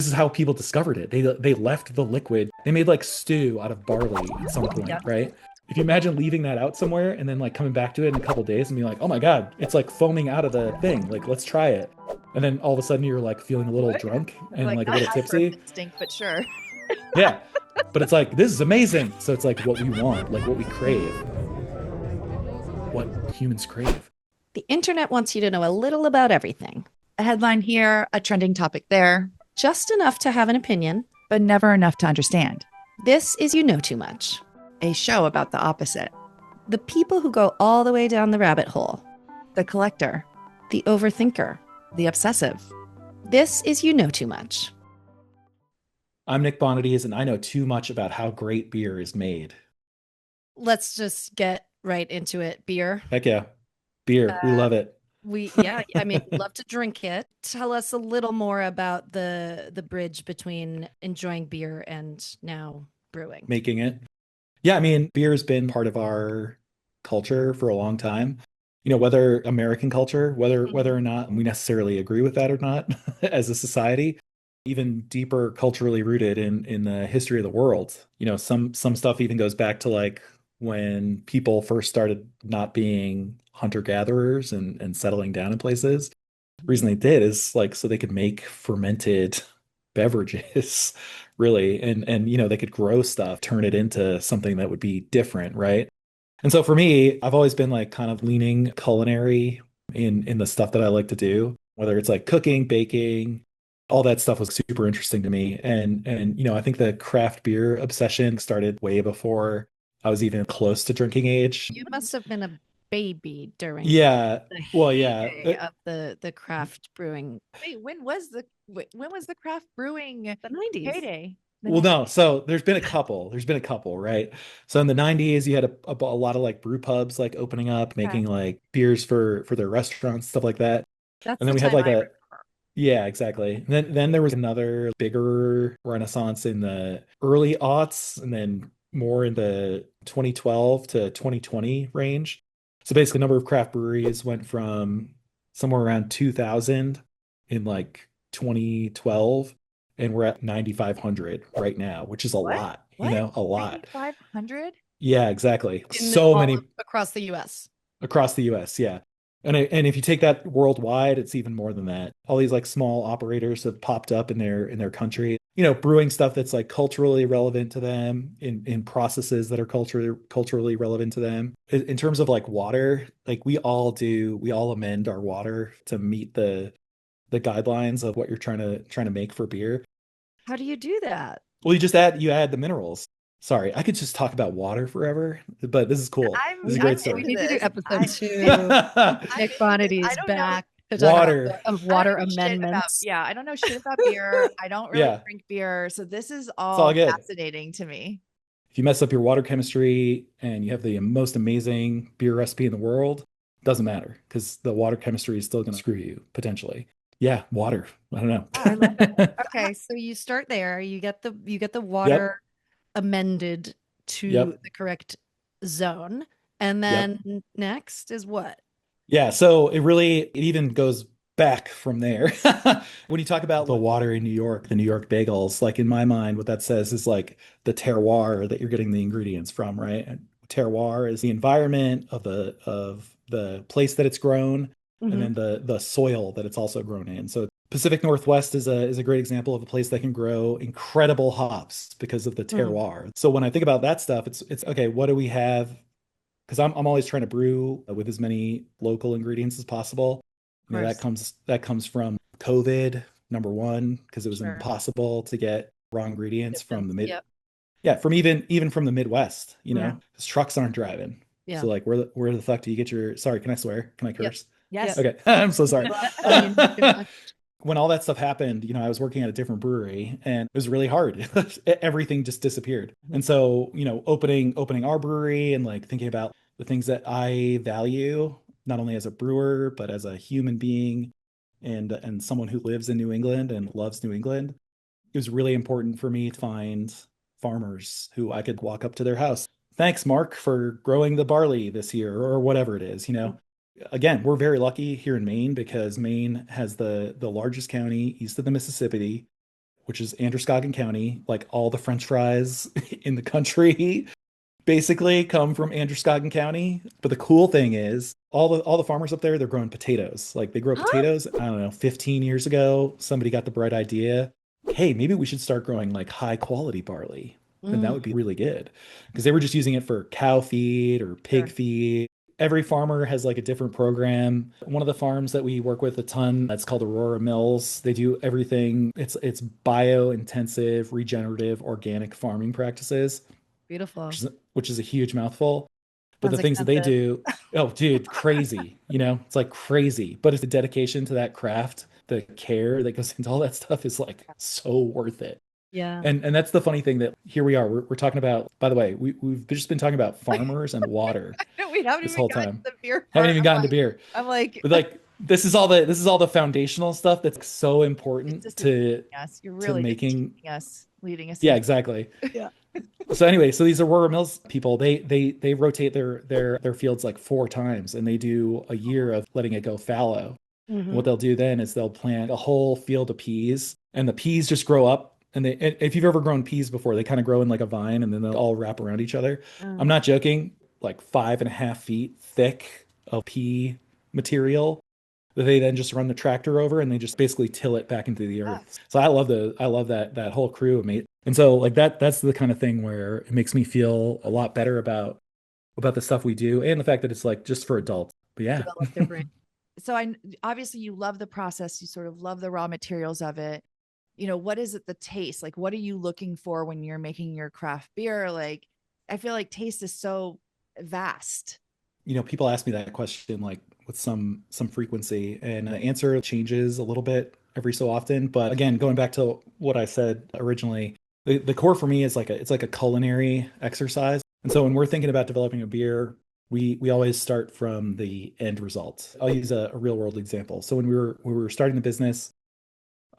is how people discovered it. They left the liquid. They made like stew out of barley at some point, Yeah. right? If you imagine leaving that out somewhere and then like coming back to it in a couple days and being like, oh my God, it's like foaming out of the thing. Like, let's try it. And then all of a sudden you're like feeling a little What? drunk and Like like a not little my first tipsy. instinct, but sure. Yeah. But it's like, this is amazing. So it's like what we want, like what we crave, what humans crave. The internet wants you to know a little about everything, A headline here, a trending topic there, just enough to have an opinion. but never enough to understand. This is You Know Too Much. A show about the opposite. The people who go all the way down the rabbit hole, The collector, the overthinker. the obsessive. This is You Know Too Much. I'm Nick Bonadies, and I know too much about how great beer is made. Let's just get right into it. Beer. Heck yeah. Beer. We love it. I mean, love to drink it. Tell us a little more about the bridge between enjoying beer and now brewing. Making it. Yeah, I mean, beer has been part of our culture for a long time. You know, whether American culture, whether or not we necessarily agree with that or not as a society, even deeper culturally rooted in the history of the world. You know, some stuff even goes back to like when people first started not being hunter-gatherers and settling down in places. The reason they did is like so they could make fermented beverages, really, and you know, they could grow stuff, turn it into something that would be different, right? And so for me, I've always been like kind of leaning culinary in the stuff that I like to do, whether it's like cooking, baking, all that stuff was super interesting to me. And you know, I think the craft beer obsession started way before I was even close to drinking age. You must have been a baby during Yeah. the Well, yeah. heyday of the craft brewing, Wait, when was the craft brewing the 90s. heyday? Well, no. So there's been a couple. There's been a couple, right? So in the 90s, you had a lot of like brew pubs like opening up, making like beers for their restaurants, stuff like that. That's And the then we had time like I a remember. yeah, exactly. And then there was another bigger renaissance in the early aughts, and then more in the 2012 to 2020 range. So basically, the number of craft breweries went from somewhere around 2000 in like 2012, and we're at 9,500 right now, which is a What? lot, you What? know, a lot. 9,500? Yeah, exactly. In So all many across the US. across the US, yeah. And if you take that worldwide, it's even more than that. All these like small operators have popped up in their country, you know, brewing stuff that's like culturally relevant to them in processes that are culturally relevant to them. In terms of like water, like we all amend our water to meet the guidelines of what you're trying to make for beer. How do you do that? Well, you add the minerals. Sorry, I could just talk about water forever, but this is cool. This is a I'm great We story. need to do this. episode I- 2. I'm Nick into this. Bonadies I don't know. back to talk Water. about of I water don't know shit about, amendments. yeah, I don't know shit about beer. I don't really Yeah, drink beer. So this is it's all all good. fascinating to me. If you mess up your water chemistry and you have the most amazing beer recipe in the world, doesn't matter because the water chemistry is still going to screw you potentially. Yeah, water. I don't Oh, I love that. know. Okay, so you start there, you get the Yep. water amended to Yep. the correct zone. And Yep. then next is what? Yeah, so it even goes back from there. When you talk about the water in New York, the New York bagels, like in my mind, what that says is like the terroir that you're getting the ingredients from, right? And terroir is the environment of the place that it's grown, and then the soil that it's also grown in. So Pacific Northwest is a great example of a place that can grow incredible hops because of the terroir. So when I think about that stuff, it's okay, what do we have? Because I'm always trying to brew with as many local ingredients as possible. You know, Course. that comes from COVID, number one, because it was Sure. impossible to get raw ingredients from the mid Yep. yeah, from even from the Midwest, you Yeah. know, because trucks aren't driving. Yeah. So like where the fuck do you get your sorry, can I swear? Can I curse? Yes. Okay. I'm so sorry. Onion. When all that stuff happened, you know, I was working at a different brewery and it was really hard. Everything just disappeared. And so, you know, opening our brewery and like thinking about the things that I value, not only as a brewer, but as a human being and someone who lives in New England and loves New England, it was really important for me to find farmers who I could walk up to their house. Thanks, Mark, for growing the barley this year, or whatever it is, you know. Again, we're very lucky here in Maine because Maine has the largest county east of the Mississippi which is Androscoggin County. Like all the French fries in the country basically come from Androscoggin County. But the cool thing is all the farmers up there, they're growing potatoes. Like they grow Huh? potatoes, I don't know, 15 years ago, somebody got the bright idea, hey, maybe we should start growing like high quality barley. And that Mm, would be really good. Because they were just using it for cow feed or pig sure. feed. Every farmer has like a different program. One of the farms that we work with a ton, that's called Aurora Mills. They do everything. It's bio-intensive, regenerative, organic farming practices, Beautiful. which is a huge mouthful. But the Sounds things that they expensive. do, oh, dude, crazy. It's like crazy. But it's the dedication to that craft, the care that goes into all that stuff is like so worth it. Yeah. And that's the funny thing that here we are. We're talking about, by the way, we've just been talking about farmers and water We haven't this even whole gotten to time. the beer Haven't part. even gotten to beer. I'm like, But like this is all the foundational stuff that's so it's important just to yes, you're to really just making. teaching us, leading us Yeah, into exactly. yeah. So anyway, so these Aurora Mills people, they rotate their fields like 4 times, and they do a year of letting it go fallow. And Hmm. what they'll do then is they'll plant a whole field of peas, and the peas just grow up. And if you've ever grown peas before, they kind of grow in like a vine, and then they'll all wrap around each other. I'm Oh, not joking, like 5.5 feet thick of pea material that they then just run the tractor over, and they just basically till it back into the Ah, earth. So I love that whole crew of mate. And so like that's the kind of thing where it makes me feel a lot better about the stuff we do and the fact that it's like just for adults. But yeah. develop their brain. so I obviously you love the process, you sort of love the raw materials of it. What is it the taste? Like what are you looking for when you're making your craft beer? Like I feel like taste is so vast. People ask me that question like with some frequency, and the answer changes a little bit every so often. But again, going back to what I said originally, the core for me is it's like a culinary exercise. And so when we're thinking about developing a beer, we always start from the end result. I'll use a real world example. So when we were starting the business,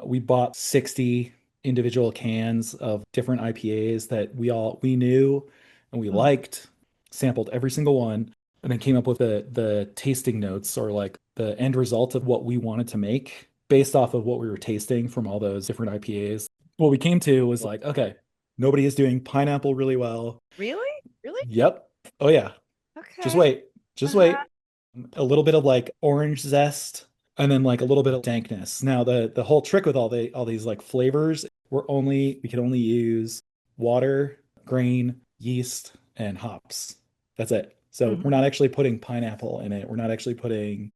we bought 60 individual cans of different IPAs that we knew and we Mm. liked, sampled every single one, and then came up with the tasting notes or like the end result of what we wanted to make based off of what we were tasting from all those different IPAs. What we came to was like, okay, nobody is doing pineapple really well. Really? Really? Yep. Oh yeah. Just Okay. wait. Just Uh-huh. wait. A little bit of like orange zest and then like a little bit of dankness. Now the whole trick with all these like flavors, we can only use water, grain, yeast, and hops. That's it. So Mhm. we're not actually putting pineapple in it. We're not actually putting,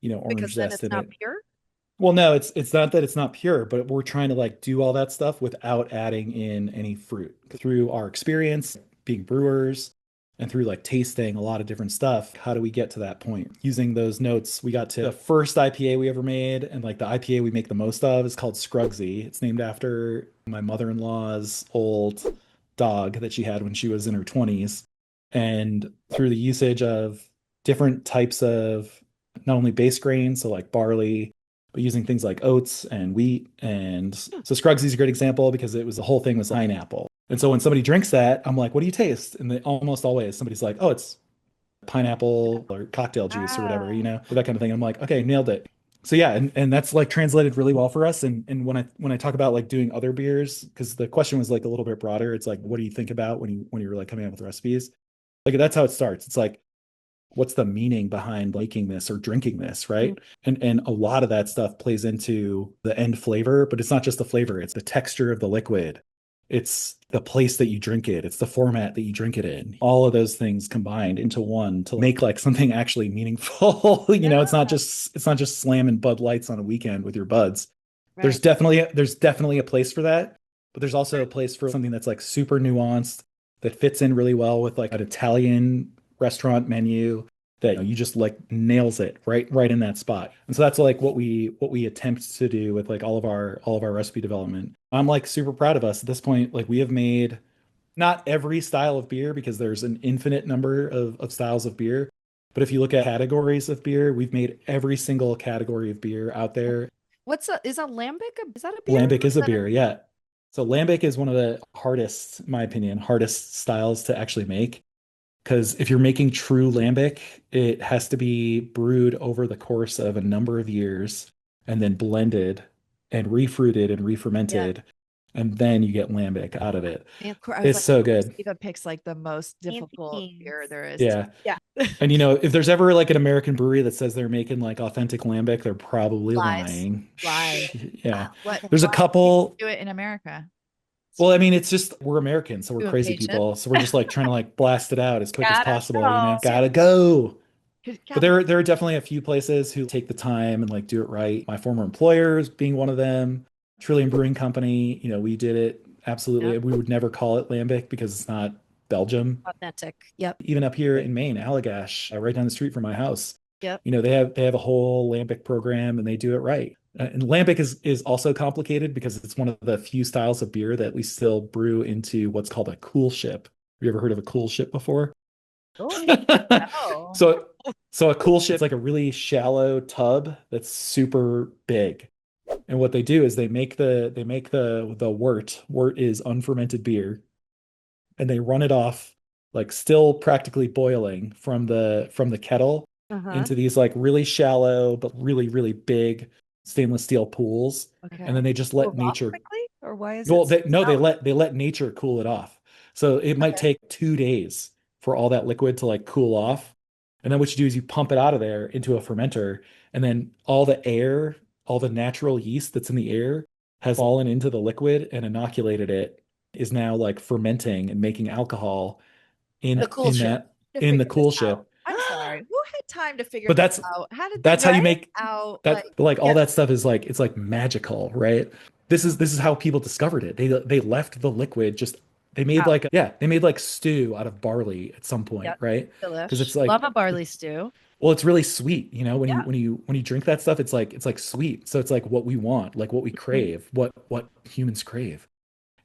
Because orange then zest it's in not it. pure. Well, no, it's not that it's not pure, but we're trying to like do all that stuff without adding in any fruit. Through our experience being brewers and through like tasting a lot of different stuff, how do we get to that point? Using those notes, we got to the first IPA we ever made, and like the IPA we make the most of is called Scrugsy. It's named after my mother-in-law's old dog that she had when she was in her 20s. And through the usage of different types of not only base grains, so like barley, but using things like oats and wheat. And so Scrugsy's a great example because the whole thing was pineapple. And so when somebody drinks that, I'm like, what do you taste? And they almost always somebody's like, oh, it's pineapple or cocktail juice or whatever, Ah. or that kind of thing. I'm like, okay, nailed it. So yeah, and that's like translated really well for us. And when I talk about like doing other beers, because the question was like a little bit broader, it's like, what do you think about when you're like coming up with recipes? Like that's how it starts. It's like, what's the meaning behind making this or drinking this, Mm. right? And a lot of that stuff plays into the end flavor, but it's not just the flavor, it's the texture of the liquid. It's the place that you drink it, it's the format that you drink it in. All of those things combined into one to make like something actually meaningful. It's not just slamming Bud Lights on a weekend with your buds. There's Right. definitely a place for that, but there's also a place for something that's like super nuanced that fits in really well with like an Italian restaurant menu that you just like nails it right in that spot. And so that's like what we attempt to do with like all of our recipe development. I'm like super proud of us at this point. Like we have made not every style of beer because there's an infinite number of styles of beer. But if you look at categories of beer, we've made every single category of beer out there. Is a lambic? Is that a beer? Or Lambic is is a that beer, yeah. So lambic is one of the hardest, in my opinion, hardest styles to actually make. Because if you're making true lambic, it has to be brewed over the course of a number of years and then blended and refruited and yeah. re-fermented. and then you get lambic out of it. And of course, I was It's like, so good. Eva picks like the most Fancy difficult beans. beer there is. Yeah. Yeah. And if there's ever like an American brewery that says they're making like authentic lambic, they're probably Lies. lying. Lies. Yeah. What? There's a Why can't couple. you do it in America? Well, I mean, it's just we're Americans, so we're Too crazy impatient. people. So we're just like trying to like blast it out as quick as Gotta possible, go. Gotta go. But Capitalism. there are definitely a few places who take the time and like do it right. My former employers being one of them. Trillium Brewing Company, we did it absolutely. Yep. We would never call it lambic because it's not Belgium. Authentic. Yep. Even up here in Maine, Allagash, right down the street from my house, Yep. they have a whole lambic program and they do it right. And lambic is also complicated because it's one of the few styles of beer that we still brew into what's called a cool ship. Have you ever heard of a cool ship before? Oh, no. So so a cool ship is like a really shallow tub that's super big. And what they do is they make the wort. Wort is unfermented beer, and they run it off like still practically boiling from the kettle Uh-huh. into these like really shallow but really really big stainless steel pools, Okay. and then they just Cool let off nature. quickly, or why is Well, it so no, sour? they let nature cool it off. So it might Okay. take 2 days for all that liquid to like cool off. And then what you do is you pump it out of there into a fermenter, and then all the air, all the natural yeast that's in the air has fallen into the liquid and inoculated it, is now like fermenting and making alcohol The in cool in ship. that To in the figure this cool out. ship. I'm sorry. Who had time to figure But this that's out? How did they that's how you figure Right? make it out? that, like all Yeah. that stuff is like it's like magical, right? This is how people discovered it. They left the liquid just they made Wow. like they made like stew out of barley at some point, Yep. right? Because Delish. it's like Love a barley stew. well, it's really sweet, when you Yeah. when you drink that stuff, it's like sweet. So it's like what we want, like what we Mhm. crave, what humans crave.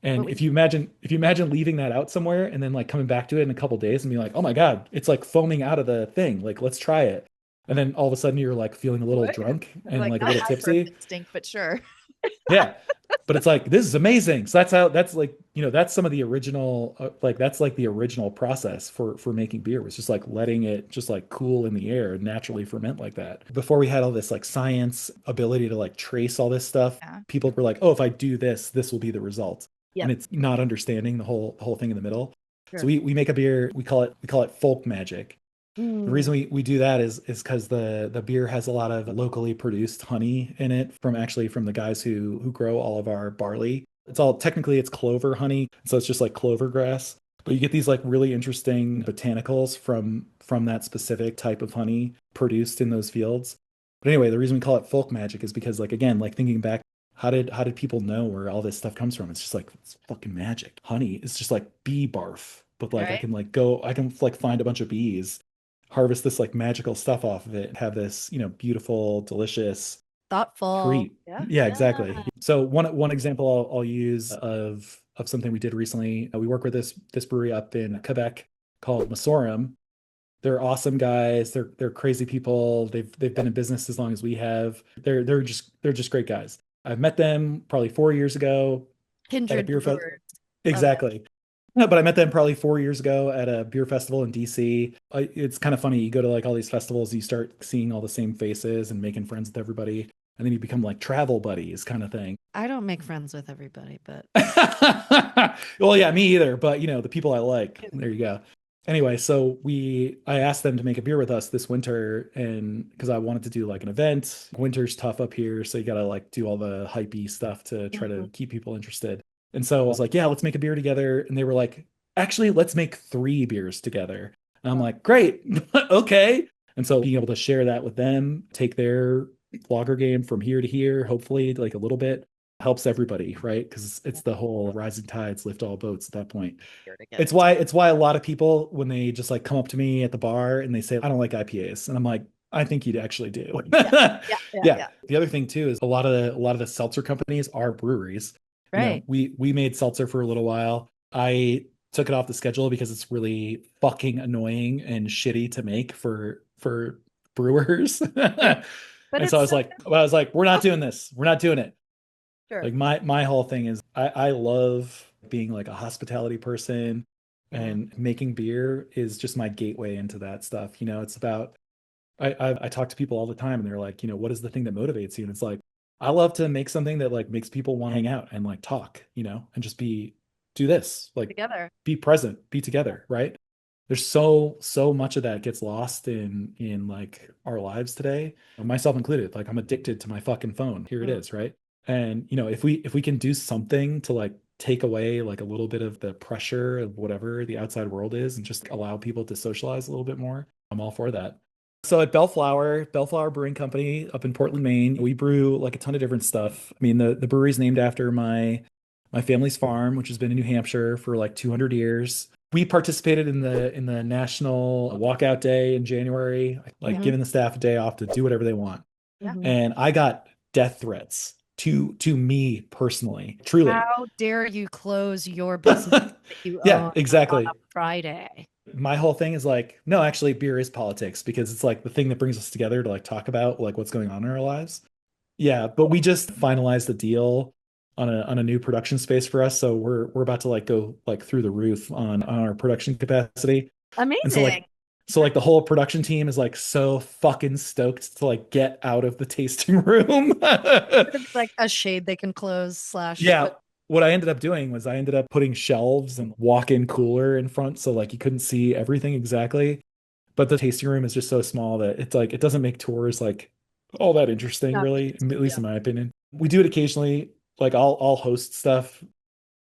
What And we if you imagine leaving that out somewhere and then like coming back to it in a couple days and being like, oh my God, it's like foaming out of the thing. Like, let's try it. And then all of a sudden you're like feeling a little would? drunk and Like like a not little my first tipsy. instinct, but sure. Yeah. But it's like, this is amazing. So that's like, that's some of the original, like that's like the original process for making beer was just like letting it just like cool in the air and naturally ferment like that. Before we had all this like science ability to like trace all this stuff, Yeah. people were like, oh, if I do this, this will be the result. And Yep. it's not understanding the whole thing in the middle. So Sure. we make a beer, we call it folk magic. The reason Mm. we do that is because the beer has a lot of locally produced honey in it from the guys who grow all of our barley. It's clover honey, so it's just like clover grass. But you get these like really interesting botanicals from that specific type of honey produced in those fields. But anyway, the reason we call it folk magic is because like again, like thinking back, how did people know where all this stuff comes from? It's just like it's fucking magic. Honey is just like bee barf, but like Right. I can like find a bunch of bees, harvest this like magical stuff off of it, have this, beautiful, delicious Thoughtful. treat. Yeah. Yeah, exactly. Yeah. So one example I'll use of something we did recently. We work with this brewery up in Quebec called Masorum. They're awesome guys. They're crazy people. They've been in business as long as we have. They're just great guys. I've met them probably 4 years ago at a Kindred beer fest. brewers. Love it. Exactly. No, but I met them probably 4 years ago at a beer festival in DC. It's kind of funny. You go to like all these festivals, you start seeing all the same faces and making friends with everybody, and then you become like travel buddies kind of thing. I don't make friends with everybody, but Well, yeah, me either, but the people I like. There you go. Anyway, so I asked them to make a beer with us this winter, and because I wanted to do like an event. Winter's tough up here, so you gotta like do all the hypey stuff to try to Mhm. keep people interested. And so I was like, yeah, let's make a beer together. And they were like, actually, let's make 3 beers together. And I'm like, great, okay. And so being able to share that with them, take their lager game from here to here, hopefully like a little bit, helps everybody, right? Because it's the whole rising tides lift all boats at that point. Here to get It's it. why a lot of people when they just like come up to me at the bar and they say, I don't like IPAs. And I'm like, I think you'd actually do. Yeah, yeah, Yeah. yeah. The other thing too is a lot of the seltzer companies are breweries. Right. We made seltzer for a little while. I took it off the schedule because it's really fucking annoying and shitty to make for brewers. Sure. But And so it's so I was like, we're not doing this. We're not doing it. sure. Like my whole thing is I love being like a hospitality person, Yeah. and making beer is just my gateway into that stuff. It's about I talk to people all the time and they're like, what is the thing that motivates you? And it's like, I love to make something that like makes people want to hang out and like talk, and just do this, like Together. be present, be together, right? There's so much of that gets lost in like our lives today, myself included. Like I'm addicted to my fucking phone. Here it is, right? And if we can do something to like take away like a little bit of the pressure of whatever the outside world is and just allow people to socialize a little bit more, I'm all for that. So at Bellflower Brewing Company up in Portland, Maine, we brew like a ton of different stuff. I mean, the brewery's named after my family's farm, which has been in New Hampshire for like 200 years. We participated in the National Walkout Day in January, like giving the staff a day off to do whatever they want. Mhm. And I got death threats to me personally, truly. How dare you close your business that you Yeah, own on exactly. a Friday? My whole thing is like, no, actually, beer is politics because it's like the thing that brings us together to like talk about like what's going on in our lives. Yeah, but we just finalized the deal on a new production space for us, so we're about to like go like through the roof on our production capacity. And so Amazing. like the whole production team is like so fucking stoked to like get out of the tasting room. It's like a shade they can close slash. Yeah, what I ended up doing was I ended up putting shelves and walk-in cooler in front so like you couldn't see everything exactly. But the tasting room is just so small that it's like it doesn't make tours like all that interesting, Not really, at interesting, least in my opinion. We do it occasionally, like I'll host stuff,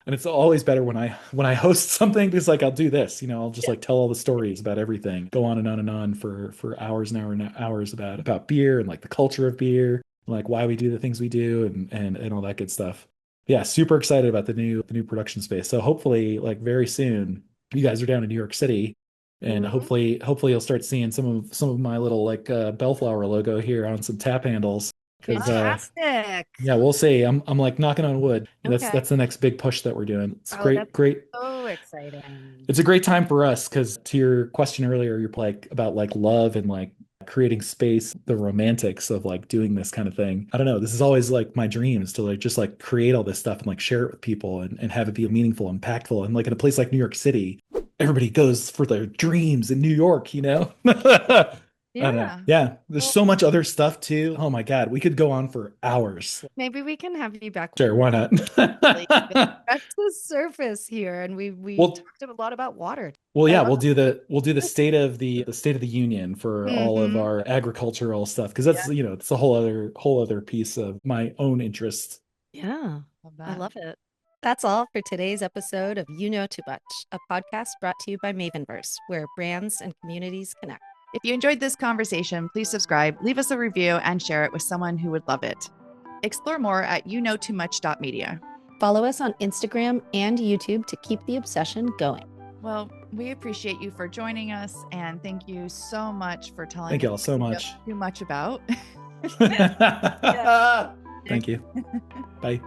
and it's always better when I host something because like I'll do this, I'll just like tell all the stories about everything, go on and on for hours and hours and hours about beer and like the culture of beer, like why we do the things we do and all that good stuff. Yeah, super excited about the new production space. So hopefully, like very soon, you guys are down in New York City, and Mhm. hopefully you'll start seeing some of my little like Bellflower logo here on some tap handles. Because Fantastic. yeah, we'll see. I'm like knocking on wood. That's Okay. that's the next big push that we're doing. It's Oh, that's great. so exciting. It's a great time for us because to your question earlier, you're like about like love and like creating space, the romantics of like doing this kind of thing. I don't know. This is always like my dream is to like just like create all this stuff and like share it with people and have it be meaningful, impactful. And like in a place like New York City, everybody goes for their dreams in New York. I don't know. Yeah. Yeah, there's Well, so much other stuff too. Oh my God, we could go on for hours. maybe we can have you back. Sure, why not? Like, scratch the surface here, and we Well, talked a lot about water. well, I yeah, love we'll do the state of the union for all of Mhm. our agricultural stuff because that's it's a whole other piece of my own interest. it. Yeah, Love I that. love it. That's all for today's episode of You Know Too Much, a podcast brought to you by Mavenverse, where brands and communities connect. If you enjoyed this conversation, please subscribe, leave us a review, and share it with someone who would love it. Explore more at youknowtoomuch.media. Follow us on Instagram and YouTube to keep the obsession going. Well, we appreciate you for joining us, and thank you so much for telling Thank us y'all so what you much. know too much about. Thank you. Bye.